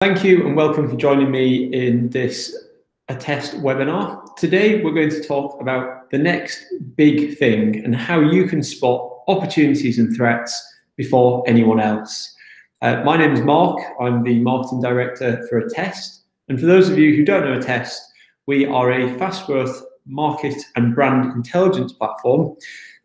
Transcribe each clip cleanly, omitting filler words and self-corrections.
Thank you and welcome for joining me in this test webinar. Today we're going to talk about the next big thing and how you can spot opportunities and threats before anyone else. My name is Mark. I'm the marketing director for Attest. And for those of you who don't know Attest, we are a fast growth market and brand intelligence platform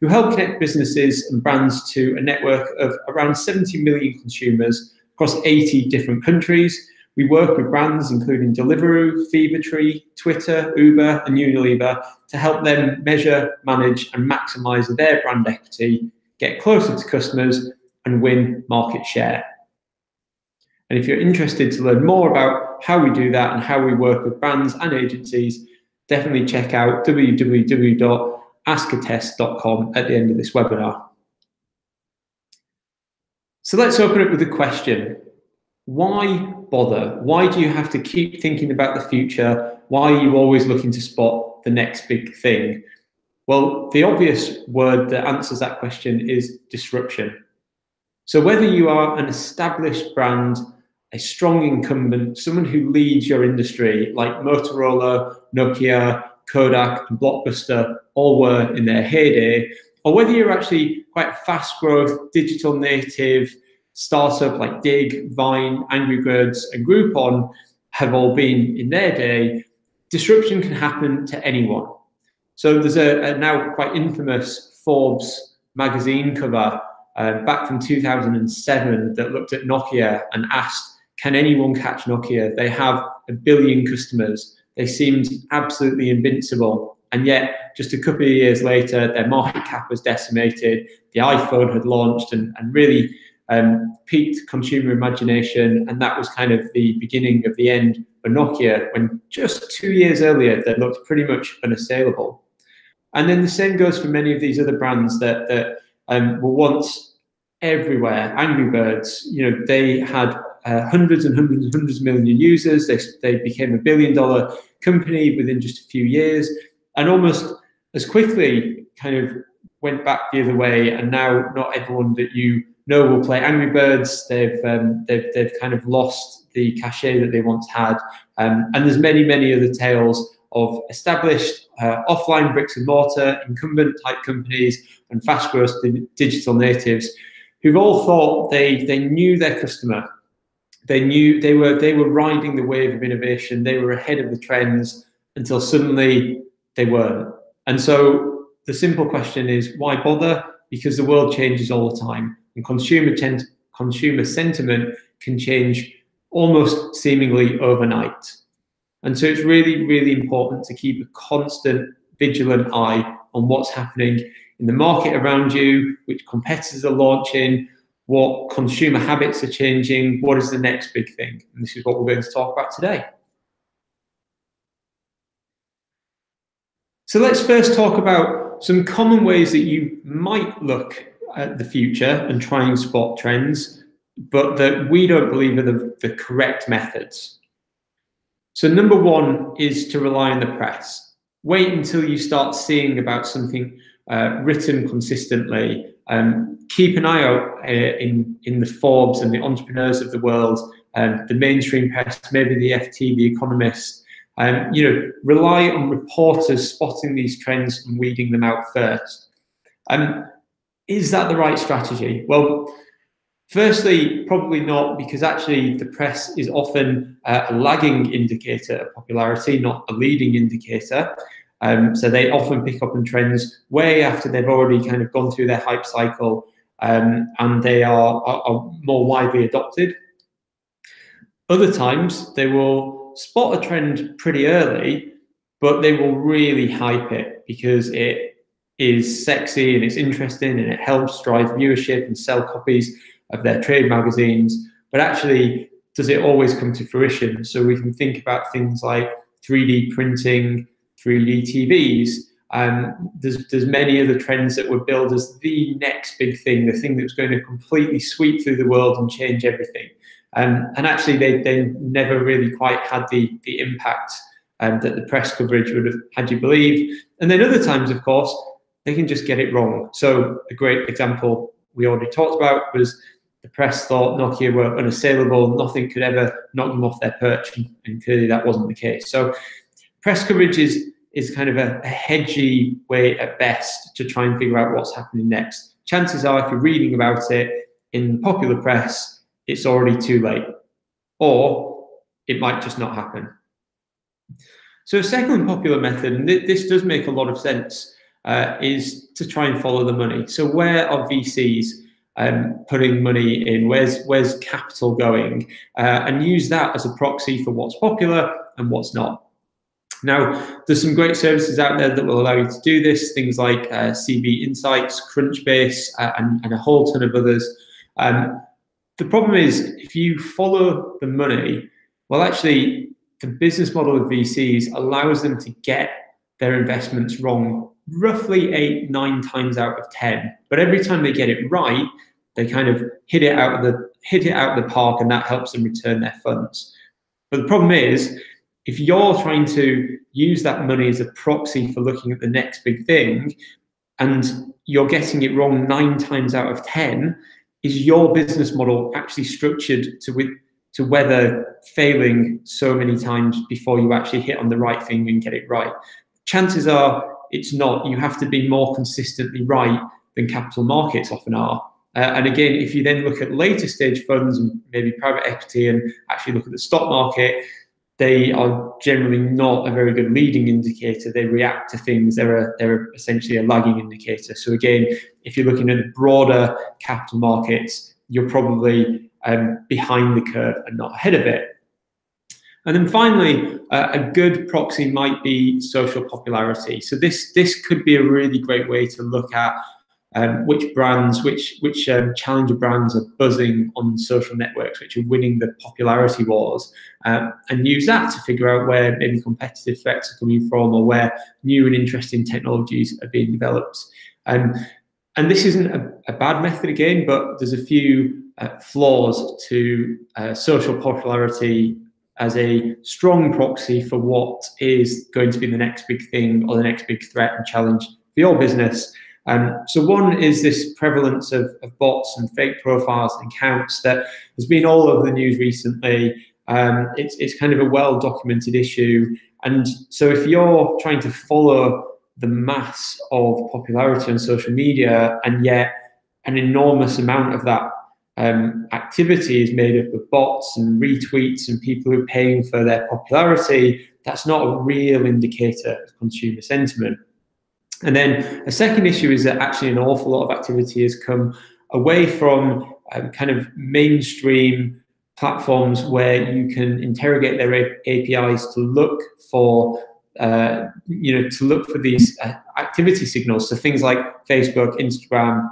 who help connect businesses and brands to a network of around 70 million consumers across 80 different countries. We work with brands including Deliveroo, Fevertree, Twitter, Uber, and Unilever to help them measure, manage, and maximize their brand equity, get closer to customers, and win market share. And if you're interested to learn more about how we do that and how we work with brands and agencies, definitely check out www.askattest.com at the end of this webinar. So let's open up with a question. Why bother? Why do you have to keep thinking about the future? Why are you always looking to spot the next big thing? Well, the obvious word that answers that question is disruption. So whether you are an established brand, a strong incumbent, someone who leads your industry like Motorola, Nokia, Kodak, and Blockbuster all were in their heyday, or whether you're actually quite a fast growth digital native startup like Dig, Vine, Angry Birds, and Groupon have all been in their day, disruption can happen to anyone. So there's a now quite infamous Forbes magazine cover back from 2007 that looked at Nokia and asked, can anyone catch Nokia? They have 1 billion customers. They seemed absolutely invincible. And yet, just a couple of years later, their market cap was decimated. The iPhone had launched and really piqued consumer imagination. And that was kind of the beginning of the end for Nokia, when just 2 years earlier, they looked pretty much unassailable. And then the same goes for many of these other brands that were once everywhere. Angry Birds, they had hundreds and hundreds and hundreds of million users. They became $1 billion company within just a few years, and almost as quickly kind of went back the other way. And now not everyone that you know will play Angry Birds. They've kind of lost the cachet that they once had. And there's many other tales of established offline bricks and mortar incumbent type companies and fast growth digital natives who've all thought they knew their customer. They knew they were riding the wave of innovation. They were ahead of the trends until suddenly they weren't. And so the simple question is, why bother? Because the world changes all the time, and consumer sentiment can change almost seemingly overnight. And so it's really important to keep a constant vigilant eye on what's happening in the market around you, which competitors are launching, what consumer habits are changing, what is the next big thing. And this is what we're going to talk about today. So let's first talk about some common ways that you might look at the future and try and spot trends, but that we don't believe are the correct methods. So number one is to rely on the press. Wait until you start seeing about something written consistently. Keep an eye out in the Forbes and the entrepreneurs of the world, the mainstream press, maybe the FT, the Economist. Rely on reporters spotting these trends and weeding them out first. Is that the right strategy? Well, firstly, probably not, because actually the press is often a lagging indicator of popularity, not a leading indicator. So they often pick up on trends way after they've already kind of gone through their hype cycle, and they are more widely adopted. Other times they will spot a trend pretty early, but they will really hype it because it is sexy and it's interesting and it helps drive viewership and sell copies of their trade magazines. But actually, does it always come to fruition? So we can think about things like 3D printing, 3D TVs. There's many other trends that were billed as the next big thing, the thing that's going to completely sweep through the world and change everything. And actually, they never really quite had the impact that the press coverage would have had you believe. And then other times, of course, they can just get it wrong. So a great example we already talked about was the press thought Nokia were unassailable, nothing could ever knock them off their perch, and clearly that wasn't the case. So press coverage is kind of a hedgy way at best to try and figure out what's happening next. Chances are, if you're reading about it in popular press, it's already too late, or it might just not happen. So a second popular method, and this does make a lot of sense, is to try and follow the money. So where are VCs putting money in? Where's capital going? And use that as a proxy for what's popular and what's not. Now, there's some great services out there that will allow you to do this, things like CB Insights, Crunchbase, and a whole ton of others. The problem is, if you follow the money, well, actually, the business model of VCs allows them to get their investments wrong roughly 8-9 times out of 10. But every time they get it right, they kind of hit it out of the park, and that helps them return their funds. But the problem is, if you're trying to use that money as a proxy for looking at the next big thing, and you're getting it wrong 9 times out of 10, is your business model actually structured to weather failing so many times before you actually hit on the right thing and get it right? Chances are it's not. You have to be more consistently right than capital markets often are. And again, if you then look at later stage funds and maybe private equity and actually look at the stock market, they are generally not a very good leading indicator. They react to things. They're essentially a lagging indicator. So again, if you're looking at the broader capital markets, you're probably behind the curve and not ahead of it. And then finally, a good proxy might be social popularity. So this could be a really great way to look at which brands, which challenger brands are buzzing on social networks, which are winning the popularity wars, and use that to figure out where maybe competitive threats are coming from, or where new and interesting technologies are being developed. And this isn't a bad method again, but there's a few flaws to social popularity as a strong proxy for what is going to be the next big thing or the next big threat and challenge for your business. So one is this prevalence of bots and fake profiles and accounts that has been all over the news recently. It's kind of a well-documented issue. And so if you're trying to follow the mass of popularity on social media, and yet an enormous amount of that activity is made up of bots and retweets and people who are paying for their popularity, that's not a real indicator of consumer sentiment. And then a second issue is that actually an awful lot of activity has come away from kind of mainstream platforms where you can interrogate their APIs to look for these activity signals. So things like Facebook, Instagram,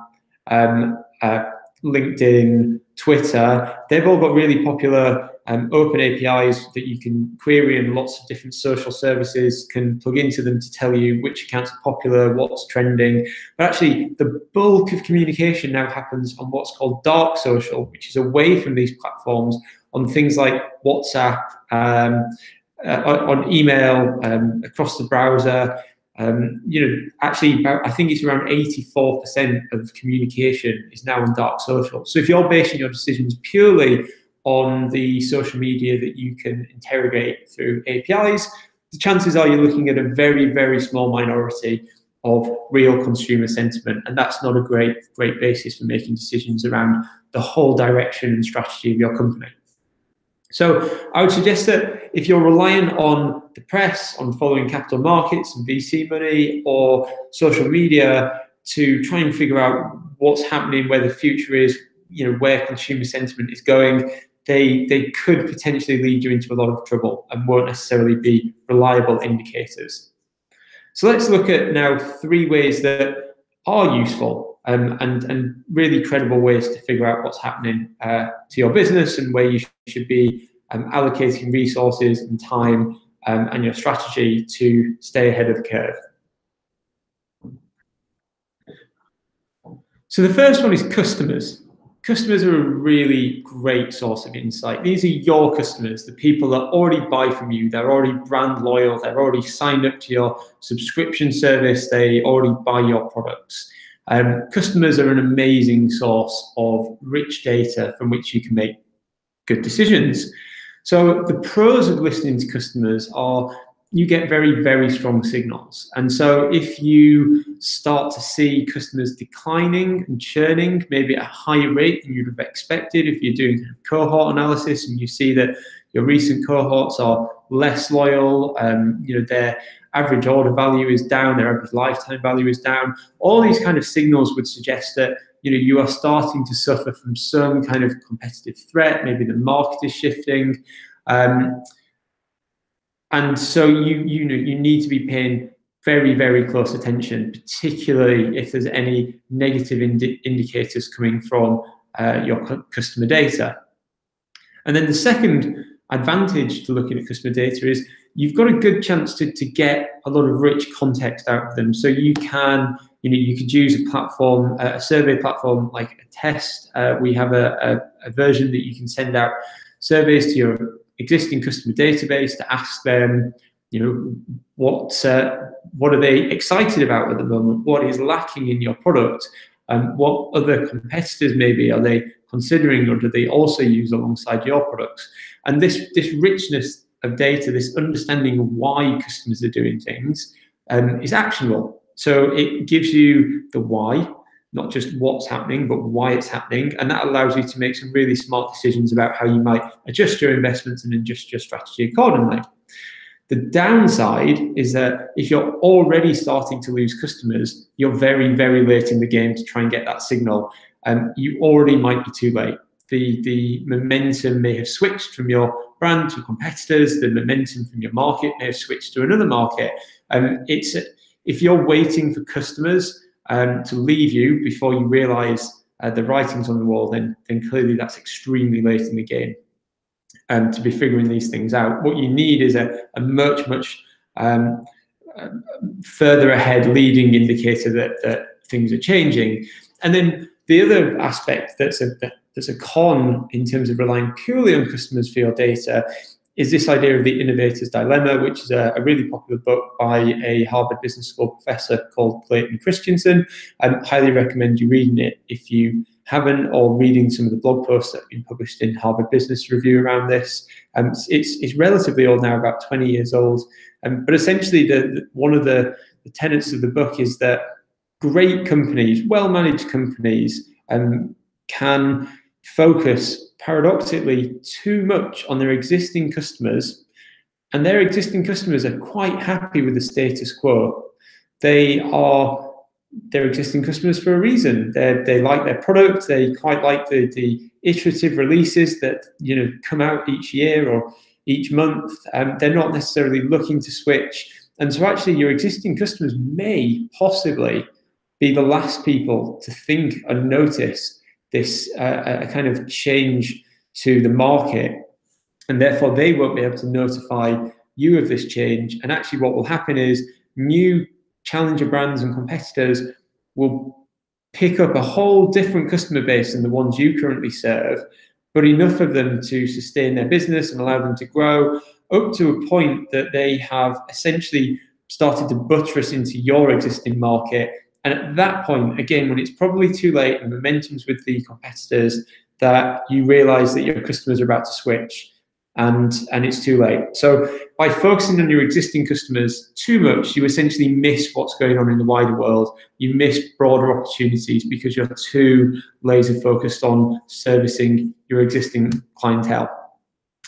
LinkedIn, Twitter, they've all got really popular open APIs that you can query, and lots of different social services can plug into them to tell you which accounts are popular, what's trending. But actually, the bulk of communication now happens on what's called dark social, which is away from these platforms, on things like WhatsApp, on email, across the browser. Actually, I think it's around 84% of communication is now on dark social. So if you're basing your decisions purely on the social media that you can interrogate through APIs, the chances are you're looking at a very, very small minority of real consumer sentiment, and that's not a great basis for making decisions around the whole direction and strategy of your company. So I would suggest that if you're reliant on the press, on following capital markets and VC money, or social media to try and figure out what's happening, where the future is, where consumer sentiment is going, they could potentially lead you into a lot of trouble and won't necessarily be reliable indicators. So let's look at now 3 ways that are useful and really credible ways to figure out what's happening to your business and where you should be allocating resources and time and your strategy to stay ahead of the curve. So the first one is customers. Customers are a really great source of insight. These are your customers, the people that already buy from you. They're already brand loyal. They're already signed up to your subscription service. They already buy your products. Customers are an amazing source of rich data from which you can make good decisions. So the pros of listening to customers are you get very, very strong signals. And so if you start to see customers declining and churning, maybe at a higher rate than you'd have expected, if you're doing cohort analysis and you see that your recent cohorts are less loyal, their average order value is down, their average lifetime value is down, all these kind of signals would suggest that you are starting to suffer from some kind of competitive threat. Maybe the market is shifting. And so you need to be paying very, very close attention, particularly if there's any negative indicators coming from your customer data. And then the second advantage to looking at customer data is you've got a good chance to get a lot of rich context out of them. So you could use a platform, a survey platform like a Test. We have a version that you can send out surveys to your existing customer database to ask them, what are they excited about at the moment? What is lacking in your product? What other competitors maybe are they considering, or do they also use alongside your products? And this richness of data, this understanding of why customers are doing things, is actionable. So it gives you the why, not just what's happening, but why it's happening. And that allows you to make some really smart decisions about how you might adjust your investments and adjust your strategy accordingly. The downside is that if you're already starting to lose customers, you're very, very late in the game to try and get that signal. You already might be too late. The momentum may have switched from your brand to competitors. The momentum from your market may have switched to another market. If you're waiting for customers to leave you before you realize the writing's on the wall, then clearly that's extremely late in the game to be figuring these things out. What you need is a much, much further ahead leading indicator that things are changing. And then the other aspect that's a con in terms of relying purely on customers for your data is this idea of the innovator's dilemma, which is a really popular book by a Harvard Business School professor called Clayton Christensen. I highly recommend you reading it if you haven't, or reading some of the blog posts that have been published in Harvard Business Review around this. It's relatively old now, about 20 years old. But essentially, one of the tenets of the book is that great companies, well-managed companies, can focus paradoxically too much on their existing customers, and their existing customers are quite happy with the status quo. They are their existing customers for a reason. They like their product. They quite like the iterative releases that come out each year or each month. They're not necessarily looking to switch. And so actually your existing customers may possibly be the last people to think and notice this a kind of change to the market, and therefore they won't be able to notify you of this change. And actually what will happen is new challenger brands and competitors will pick up a whole different customer base than the ones you currently serve, but enough of them to sustain their business and allow them to grow up to a point that they have essentially started to buttress into your existing market. And at that point, again, when it's probably too late and momentum's with the competitors, that you realize that your customers are about to switch, and it's too late. So by focusing on your existing customers too much, you essentially miss what's going on in the wider world. You miss broader opportunities because you're too laser focused on servicing your existing clientele.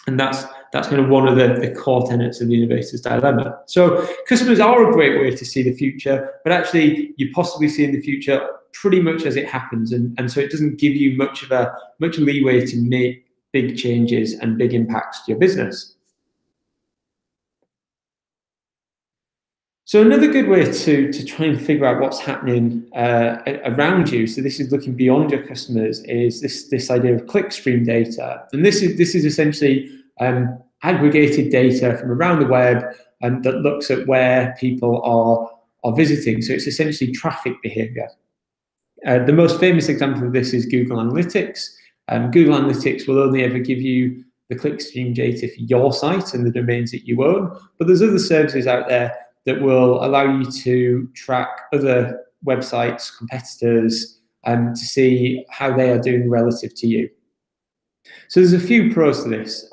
And that's kind of one of the core tenets of the innovator's dilemma. So customers are a great way to see the future, but actually you possibly see in the future pretty much as it happens. And so it doesn't give you much leeway to make big changes and big impacts to your business. So another good way to try and figure out what's happening around you, so this is looking beyond your customers, is this idea of clickstream data. And this is essentially aggregated data from around the web that looks at where people are visiting. So it's essentially traffic behavior. The most famous example of this is Google Analytics. Google Analytics will only ever give you the clickstream data for your site and the domains that you own, but there's other services out there that will allow you to track other websites, competitors, to see how they are doing relative to you. So there's a few pros to this.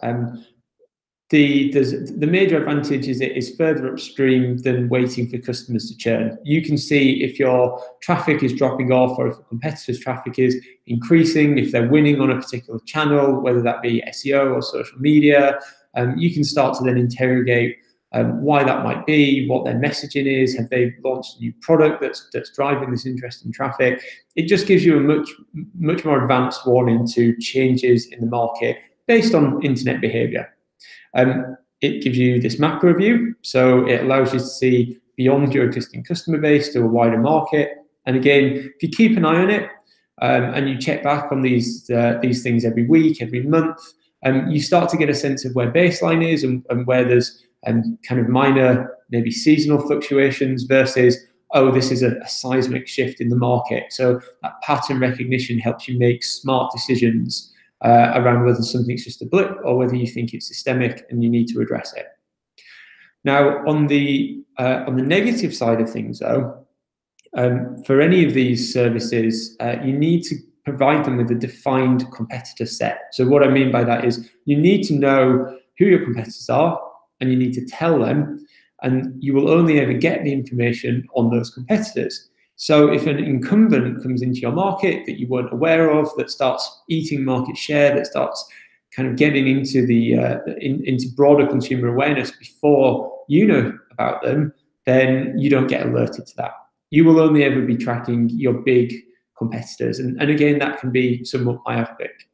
The major advantage is it is further upstream than waiting for customers to churn. You can see if your traffic is dropping off or if a competitor's traffic is increasing, if they're winning on a particular channel, whether that be SEO or social media. You can start to then interrogate why that might be, what their messaging is, have they launched a new product that's driving this interest in traffic. It just gives you a much more advanced warning to changes in the market based on internet behavior. It gives you this macro view, so it allows you to see beyond your existing customer base to a wider market. And again, if you keep an eye on it and you check back on these things every week, every month, you start to get a sense of where baseline is and where there's kind of minor, maybe seasonal fluctuations versus, oh, this is a seismic shift in the market. So that pattern recognition helps you make smart decisions around whether something's just a blip or whether you think it's systemic and you need to address it. Now, on the negative side of things, though, for any of these services, you need to provide them with a defined competitor set. So what I mean by that is you need to know who your competitors are and you need to tell them, and you will only ever get the information on those competitors. So if an incumbent comes into your market that you weren't aware of, that starts eating market share, that starts kind of getting into into broader consumer awareness before you know about them, then you don't get alerted to that. You will only ever be tracking your big competitors. And again, that can be somewhat myopic.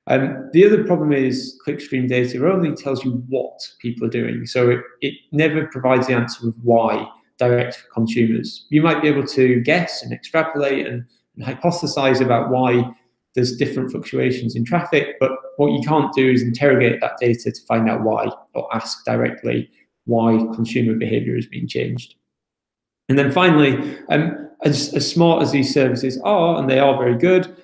The other problem is Clickstream data only tells you what people are doing. So it never provides the answer of why direct for consumers. You might be able to guess and extrapolate and hypothesize about why there's different fluctuations in traffic, but what you can't do is interrogate that data to find out why or ask directly why consumer behavior is being changed. And then finally, as smart as these services are, and they are very good,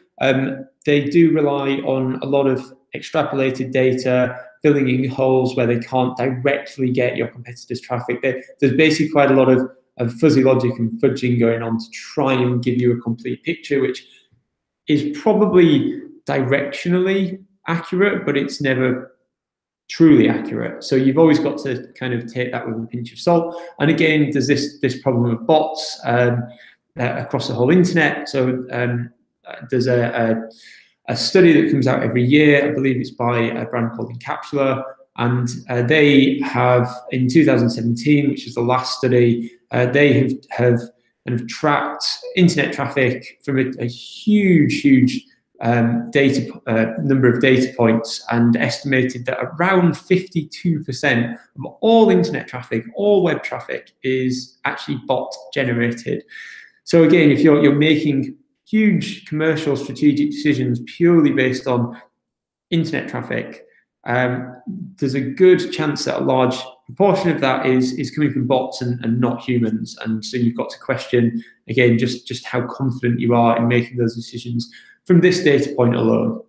they do rely on a lot of extrapolated data, filling in holes where they can't directly get your competitors' traffic. There's basically quite a lot of fuzzy logic and fudging going on to try and give you a complete picture, which is probably directionally accurate, but it's never truly accurate. So you've always got to kind of take that with a pinch of salt. And again, there's this problem of bots across the whole internet. So there's a study that comes out every year. I believe it's by a brand called Encapsula, and they have, in 2017, which is the last study, they have kind of tracked internet traffic from a huge number of data points and estimated that around 52% of all internet traffic, all web traffic, is actually bot generated. So again, if you're making huge commercial strategic decisions purely based on internet traffic, there's a good chance that a large proportion of that is coming from bots and not humans. And so you've got to question, again, just how confident you are in making those decisions from this data point alone.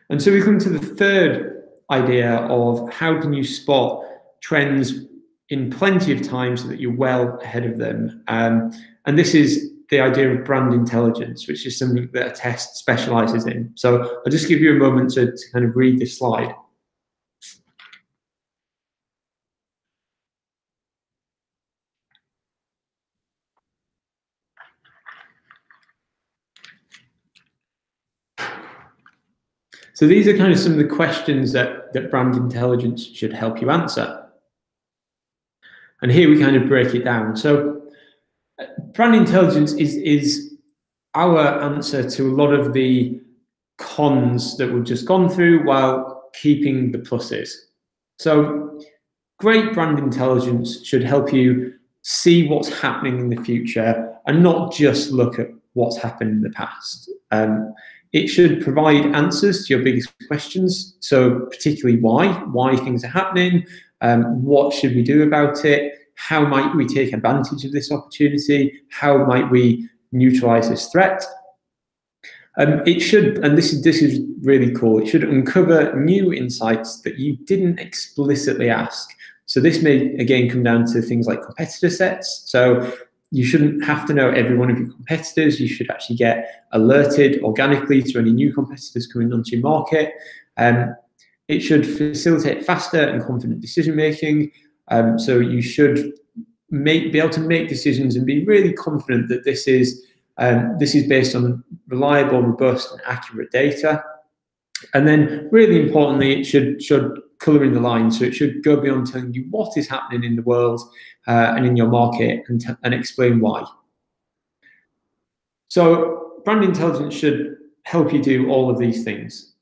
And so we come to the third idea of how can you spot trends in plenty of time so that you're well ahead of them. And this is the idea of brand intelligence, which is something that a test specializes in. So I'll just give you a moment to kind of read this slide. So these are kind of some of the questions that brand intelligence should help you answer. And here we kind of break it down. So brand intelligence is our answer to a lot of the cons that we've just gone through while keeping the pluses. So great brand intelligence should help you see what's happening in the future and not just look at what's happened in the past. It should provide answers to your biggest questions. So particularly why things are happening, what should we do about it? How might we take advantage of this opportunity? How might we neutralize this threat? It should, and this is really cool, it should uncover new insights that you didn't explicitly ask, So this may, again, come down to things like competitor sets. So you shouldn't have to know every one of your competitors. You should actually get alerted organically to any new competitors coming onto your market. It should facilitate faster and confident decision making. So you should be able to make decisions and be really confident that this is based on reliable, robust, and accurate data. And then, really importantly, it should colour in the line. So it should go beyond telling you what is happening in the world and in your market, and explain why. So brand intelligence should help you do all of these things.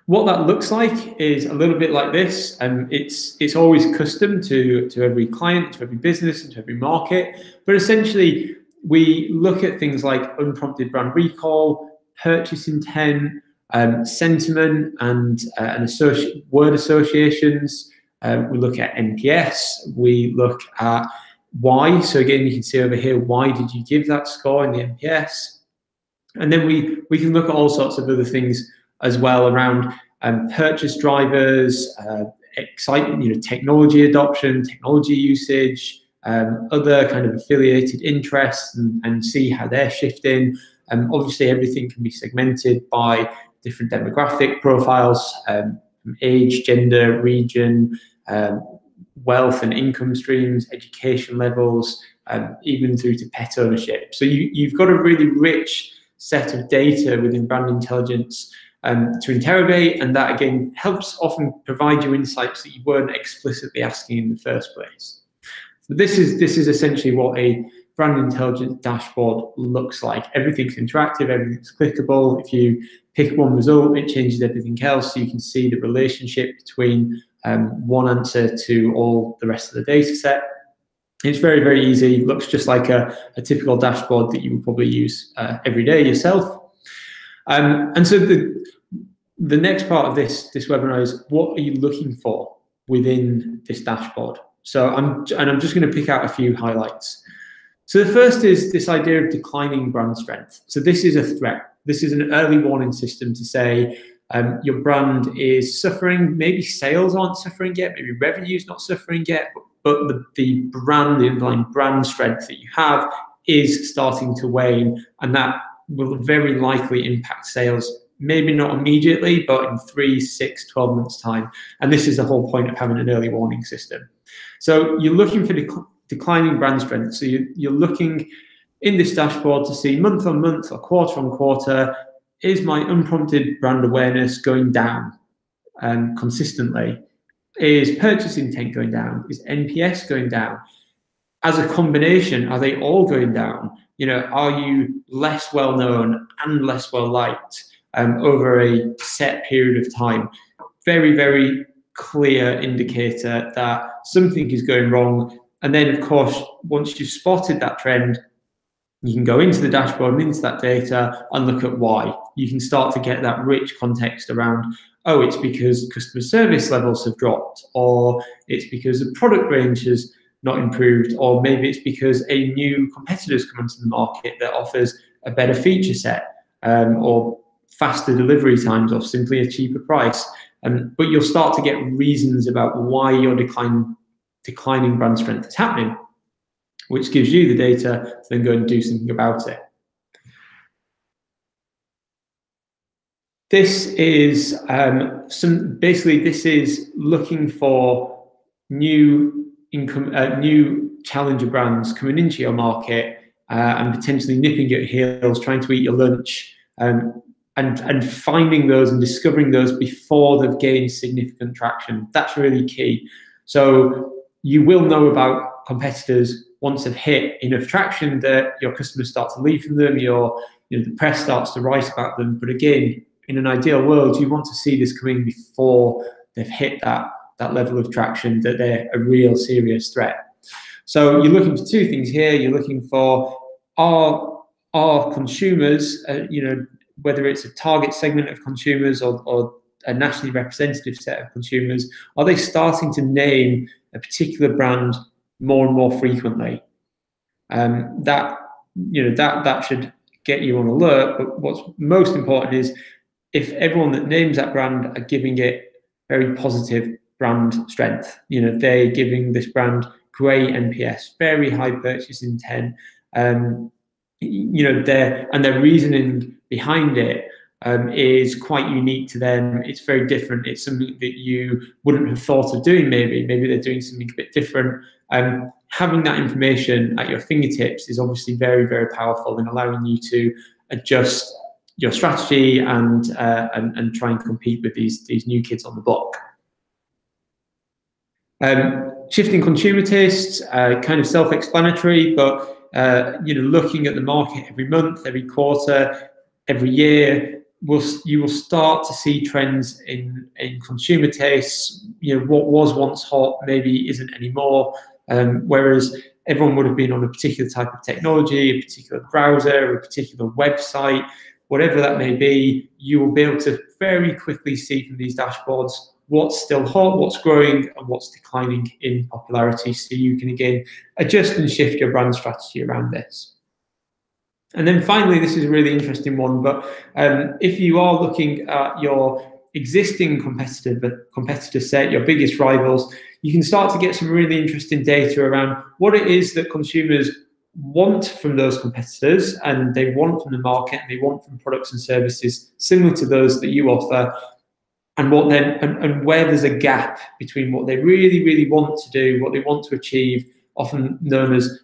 What that looks like is a little bit like this. It's always custom to every client, to every business, and to every market. But essentially, we look at things like unprompted brand recall, purchase intent, sentiment, and word associations. We look at NPS. We look at why. So again, you can see over here, why did you give that score in the NPS? And then we can look at all sorts of other things as well around purchase drivers, excitement, technology adoption, technology usage, other kind of affiliated interests, and see how they're shifting. Obviously, everything can be segmented by different demographic profiles, from age, gender, region, wealth and income streams, education levels, even through to pet ownership. So you've got a really rich set of data within brand intelligence to interrogate, and that again helps often provide you insights that you weren't explicitly asking in the first place. So this is essentially what a brand intelligence dashboard looks like. Everything's interactive, everything's clickable. If you pick one result, it changes everything else, so you can see the relationship between one answer to all the rest of the data set. It's very, very easy. Looks just like a typical dashboard that you would probably use every day yourself. And so the next part of this webinar is, what are you looking for within this dashboard? So I'm just going to pick out a few highlights. So the first is this idea of declining brand strength. So this is a threat. This is an early warning system to say your brand is suffering. Maybe sales aren't suffering yet. Maybe revenue's not suffering yet. But the underlying brand strength that you have is starting to wane, and that will very likely impact sales. Maybe not immediately, but in 3, 6, 12 months' time. And this is the whole point of having an early warning system. So you're looking for declining brand strength. So you're looking in this dashboard to see month on month or quarter on quarter, is my unprompted brand awareness going down consistently? Is purchase intent going down? Is NPS going down? As a combination, are they all going down? Are you less well known and less well liked over a set period of time? Very, very clear indicator that something is going wrong. And then, of course, once you've spotted that trend, you can go into the dashboard and into that data and look at why. You can start to get that rich context around, oh, it's because customer service levels have dropped, or it's because the product range has not improved, or maybe it's because a new competitor has come into the market that offers a better feature set, or faster delivery times, or simply a cheaper price. But you'll start to get reasons about why your declining brand strength is happening, which gives you the data to then go and do something about it. This is this is looking for new challenger brands coming into your market and potentially nipping at your heels, trying to eat your lunch, and finding those and discovering those before they've gained significant traction. That's really key. So you will know about competitors once they've hit enough traction that your customers start to leave from them, the press starts to write about them. But again, in an ideal world, you want to see this coming before they've hit that level of traction, that they're a real serious threat. So you're looking for two things here. You're looking for, are consumers, whether it's a target segment of consumers or a nationally representative set of consumers, are they starting to name a particular brand more and more frequently? That should get you on alert. But what's most important is if everyone that names that brand are giving it very positive brand strength. They're giving this brand great NPS, very high purchase intent. Their reasoning behind it is quite unique to them. It's very different. It's something that you wouldn't have thought of doing. Maybe they're doing something a bit different. Having that information at your fingertips is obviously very, very powerful in allowing you to adjust your strategy and try and compete with these new kids on the block. Shifting consumer tastes, kind of self-explanatory, but looking at the market every month, every quarter, every year, you will start to see trends in consumer tastes. What was once hot maybe isn't anymore. Whereas everyone would have been on a particular type of technology, a particular browser, a particular website, whatever that may be, you will be able to very quickly see from these dashboards what's still hot, what's growing, and what's declining in popularity. So you can, again, adjust and shift your brand strategy around this. And then finally, this is a really interesting one, but if you are looking at your existing competitor set, your biggest rivals, you can start to get some really interesting data around what it is that consumers want from those competitors, and they want from the market, and they want from products and services similar to those that you offer, and where there's a gap between what they really, really want to do, what they want to achieve, often known as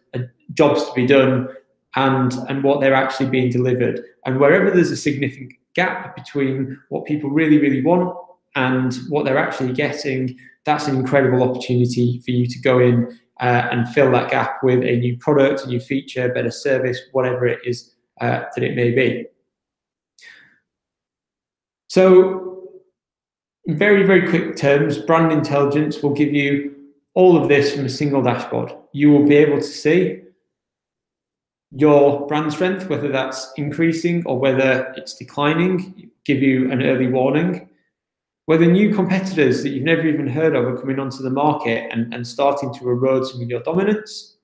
jobs to be done, and what they're actually being delivered. And wherever there's a significant gap between what people really, really want and what they're actually getting, that's an incredible opportunity for you to go in and fill that gap with a new product, a new feature, better service, whatever it is that it may be. So in very, very quick terms, brand intelligence will give you all of this from a single dashboard. You will be able to see your brand strength, whether that's increasing or whether it's declining, give you an early warning. Whether new competitors that you've never even heard of are coming onto the market and starting to erode some of your dominance.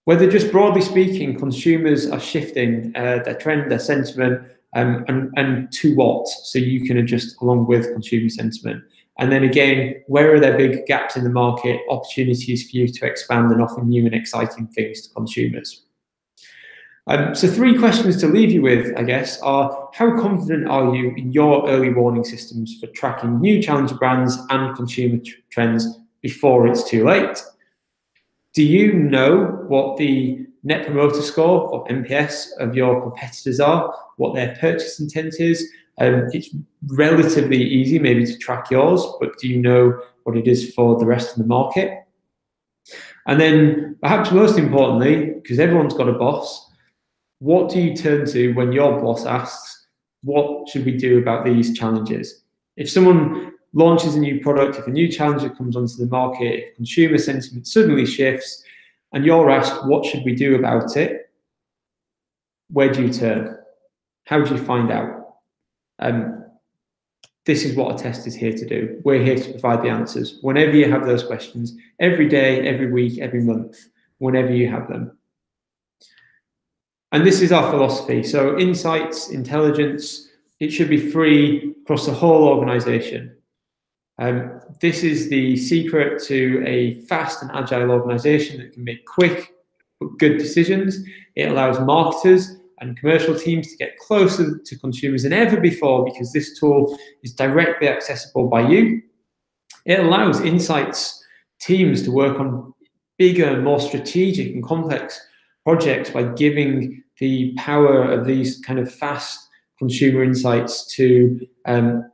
Whether, just broadly speaking, consumers are shifting their trend, their sentiment, and to what, so you can adjust along with consumer sentiment. And then again, where are there big gaps in the market, opportunities for you to expand and offer new and exciting things to consumers? So 3 questions to leave you with, I guess, are: how confident are you in your early warning systems for tracking new challenger brands and consumer trends before it's too late? Do you know what the Net Promoter Score, or NPS, of your competitors are, what their purchase intent is? It's relatively easy maybe to track yours, but do you know what it is for the rest of the market? And then perhaps most importantly, because everyone's got a boss, what do you turn to when your boss asks, what should we do about these challenges? If someone launches a new product, if a new challenger comes onto the market, if consumer sentiment suddenly shifts, and you're asked, what should we do about it? Where do you turn? How do you find out? This is what a test is here to do. We're here to provide the answers. Whenever you have those questions, every day, every week, every month, whenever you have them. And this is our philosophy. So insights, intelligence, it should be free across the whole organization. This is the secret to a fast and agile organization that can make quick but good decisions. It allows marketers and commercial teams to get closer to consumers than ever before, because this tool is directly accessible by you. It allows insights teams to work on bigger, more strategic and complex projects by giving the power of these kind of fast consumer insights to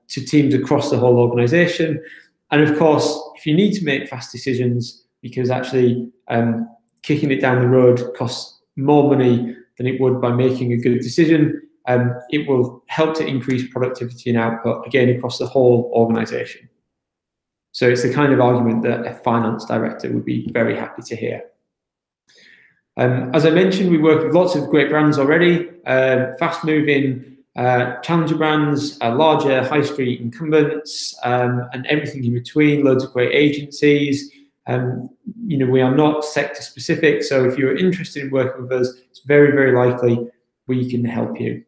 teams across the whole organization. And of course, if you need to make fast decisions, because actually kicking it down the road costs more money than it would by making a good decision, it will help to increase productivity and output, again, across the whole organization. So it's the kind of argument that a finance director would be very happy to hear. As I mentioned, we work with lots of great brands already, fast-moving challenger brands, larger high street incumbents, and everything in between, loads of great agencies. We are not sector specific, so if you're interested in working with us, it's very, very likely we can help you.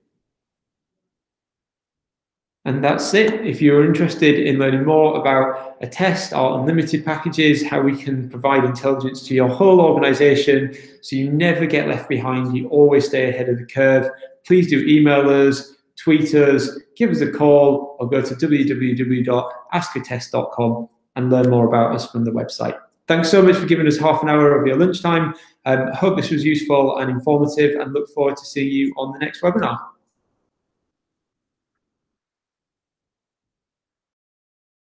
And that's it. If you're interested in learning more about a test, our unlimited packages, how we can provide intelligence to your whole organization so you never get left behind, you always stay ahead of the curve, please do email us, tweet us, give us a call, or go to www.askatest.com and learn more about us from the website. Thanks so much for giving us half an hour of your lunchtime. I hope this was useful and informative, and look forward to seeing you on the next webinar.